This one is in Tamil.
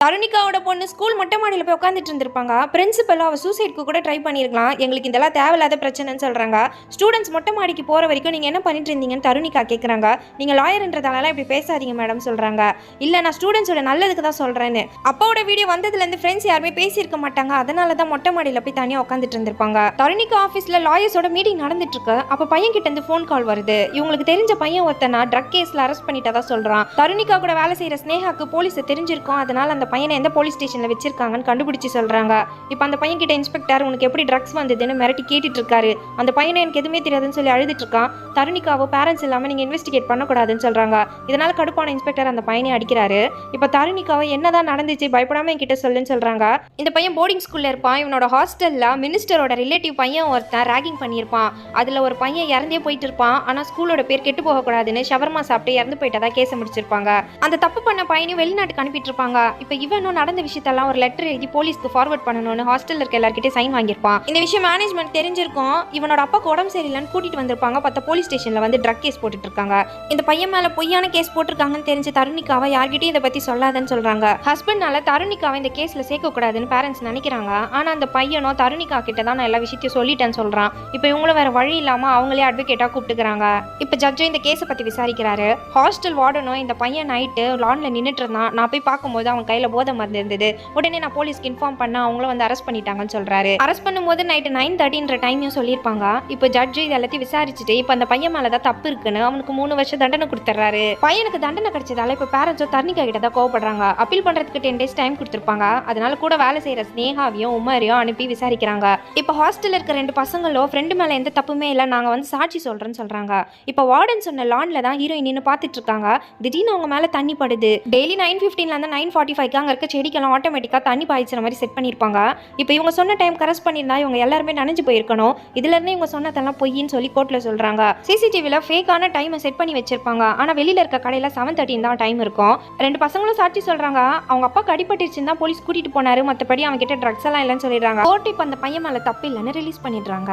தருணிகாவோட பொண்ணு ஸ்கூல் மொட்டை மாடியில் போய் உட்காந்துட்டு இருந்திருப்பாங்க. பிரின்சிபல் அவள் சூசைட்க்கு கூட ட்ரை பண்ணியிருக்கலாம். எங்களுக்கு இதெல்லாம் தேவையில்லாத பிரச்சனைன்னு சொல்கிறாங்க. ஸ்டூடெண்ட்ஸ் மொட்டை மாடிக்கு போகிற வரைக்கும் நீங்கள் என்ன பண்ணிட்டு இருந்தீங்கன்னு தருணிகா கேட்குறாங்க. நீங்கள் லாயர்ன்றதாலலாம் இப்படி பேசாதீங்க மேடம் சொல்கிறாங்க. இல்லை நான் ஸ்டூடெண்ட்ஸோட நல்லதுக்கு தான் சொல்கிறேன்னு. அப்பாவோட வீடியோ வந்ததுலேருந்து ஃப்ரெண்ட்ஸ் யாருமே பேசியிருக்க மாட்டாங்க. அதனால தான் மொட்டை மாடியில் போய் தனியாக உட்காந்துட்டு இருந்திருப்பாங்க. தருணிகா ஆஃபீஸில் லாயர்ஸோட மீட்டிங் நடந்துட்டு இருக்கு. அப்போ பையன் கிட்ட இருந்து ஃபோன் கால் வருது. இவங்களுக்கு தெரிஞ்ச பையன் ஒருத்தனா ட்ரக் கேஸில் அரெஸ்ட் பண்ணிட்டதா சொல்கிறான். தருணிகா கூட வேலை செய்கிற ஸ்னேகாக்கு போலீஸை தெரிஞ்சிருக்கும். அதனால அந்த பையனை எந்த போலீஸ் ஸ்டேஷன்ல வச்சிருக்காங்கன்னு கண்டுபிடிச்சு சொல்றாங்க. இப்போ அந்த பையன் கிட்ட இன்ஸ்பெக்டர் உனக்கு எப்படி ட்ரக்ஸ் வந்ததுன்னு மிரட்டி கேட்டுட்டு இருக்காரு. அந்த பையனை எனக்கு எதுவுமே தெரியாதுன்னு சொல்லி அழுதுட்டு இருக்கான். தருணிகாவோ பேரண்ட்ஸ் இல்லாம நீங்க இன்வெஸ்டிகேட் பண்ணக்கூடாதுன்னு சொல்றாங்க. இதனால கடுப்பான இன்ஸ்பெக்டர் அந்த பையனை அடிக்கிறாரு. இப்போ தருணிகாவை என்னதான் நடந்துச்சு பயப்படாம என்கிட்ட சொல்லுன்னு சொல்றாங்க. இந்த பையன் போர்டிங் ஸ்கூல்ல இருப்பான். இவனோட ஹாஸ்டல்ல மினிஸ்டரோட ரிலேட்டிவ் பையன் ஒருத்தன் ராகிங் பண்ணியிருப்பான். அதுல ஒரு பையன் இறந்தே போயிட்டு இருப்பான். ஆனா ஸ்கூலோட பேர் கெட்டு போக கூடாதுன்னு ஷவர்மா சாப்பிட்டு இறந்து போயிட்டதா கேஸை முடிச்சிருப்பாங்க. அந்த தப்பு பண்ண பையனையும் வெளிநாட்டுக்கு அனுப்பிட்டு இருப்பாங்க. இப்போ இவனும் நடந்த விஷயத்தெல்லாம் ஒரு லெட்டர் எழுதி போலீஸ்க்கு ஃபார்வர்ட் பண்ணணும்னு ஹாஸ்டல்ல இருக்க எல்லார்கிட்ட சைன் வாங்கியிருப்பான். இந்த விஷயம் மேனேஜ்மெண்ட் தெரிஞ்சிருக்கும். இவனோட அப்பாக்கு உடம்பு சரியில்லைன்னு கூட்டிட்டு வந்திருப்பாங்க. பத்த போலீஸ் ஸ்டேஷன்ல வந்து ட்ரக் கேஸ் போட்டுட்டு இருக்காங்க. இந்த பையன் மேல பொய்யான கேஸ் போட்டிருக்காங்கன்னு தெரிஞ்ச தருணிகாவை யார்கிட்டயும் இதை பத்தி சொல்லாதன்னு சொல்றாங்க. ஹஸ்பண்ட்னால தருணிகாவை இந்த கேஸ்ல சேர்க்க கூடாதுன்னு பேரண்ட்ஸ் நினைக்கிறாங்க. ஆனா அந்த பையனோ தருணிகா கிட்ட தான் நான் எல்லா விஷயத்தையும் சொல்லிட்டேன்னு சொல்றான். இப்போ இவங்களும் வேற வழி இல்லாம அவங்களே அட்வொகேட்டா கூப்பிட்டுக்கிறாங்க. இப்போ ஜட்ஜும் இந்த கேஸை பத்தி விசாரிக்கிறாரு. ஹாஸ்டல் வார்டனும் இந்த பையன் நைட்டு லான்ல நின்றுட்டு இருந்தான். நான் போய் பார்க்கும்போது அவன் கையில போதை மருந்து இருந்தது. உடனே நான் போலீஸ்க்கு இன்ஃபார்ம் பண்ண அவங்களும் வந்து அரெஸ்ட் பண்ணிட்டாங்கன்னு சொல்றாரு. அரெஸ்ட் பண்ணும்போது நைட்டு 9:30ன்ற டைமையும் சொல்லியிருப்பாங்க. இப்போ ஜட்ஜு இது எல்லாத்தையும் விசாரிச்சுட்டு இப்போ அந்த பையன் மேலதான் தப்பு இருக்குன்னு அவனுக்கு 3 வருஷம் தண்டனை கொடுத்துறாரு. பையனுக்கு தண்டனை கிடைச்சதால இப்போ பேரண்ட்ஸும் தருணிகா கிட்ட தான் கோவப்படுறாங்க. அப்பீல் பண்றதுக்கு 10 days டைம் கொடுத்துருப்பாங்க. அதனால கூட வேலை செய்யற ஸ்னேகாவையும் உமரையும் அனுப்பி விசாரிக்கிறாங்க. இப்போ ஹாஸ்டல்ல இருக்க 2 பசங்களும் ஃப்ரெண்டு மேல எந்த தப்புமே இல்லை நாங்க வந்து சாட்சி சொல்றேன்னு சொல்றாங்க. இப்போ வார்டன் சொன்ன லான்ல தான் ஹீரோயின் நின்று பார்த்துட்டு இருக்காங்க. திடீர்னு அவங்க மேல தண்ணி படுது. டெய்லி 9:15ல இருந்து 9:45 அங்க இருக்க செடிக்கெல்லாம் ஆட்டோமேட்டிக்கா தண்ணி பாய்ச்சுற மாதிரி செட் பண்ணியிருப்பாங்க. இப்போ இவங்க சொன்ன டைம் கரெக்ட் பண்ணியிருந்தா இவங்க எல்லாருமே நனைஞ்சு போயிருக்கணும். இதுல இருந்து இவங்க சொன்னதெல்லாம் பொய்ன்னு சொல்லி கோர்ட்ல சொல்றாங்க. சிசிடிவில ஃபேக்கான டைமை செட் பண்ணி வச்சிருப்பாங்க. ஆனா வெளியில இருக்க கடையில 7:13 தான் டைம் இருக்கும். 2 பசங்களும் சாட்சி சொல்றாங்க. அவங்க அப்பாக்கு அடிபட்டுருச்சுன்னு தான் போலீஸ் கூட்டிட்டு போனாரு. மற்றபடி அவங்க கிட்ட ட்ரக்ஸ் எல்லாம் இல்லைன்னு சொல்லிடுறாங்க. கோர்ட் இப்போ அந்த பையன் மேல தப்பு இல்லைன்னு ரிலீஸ் பண்ணிடுறாங்க.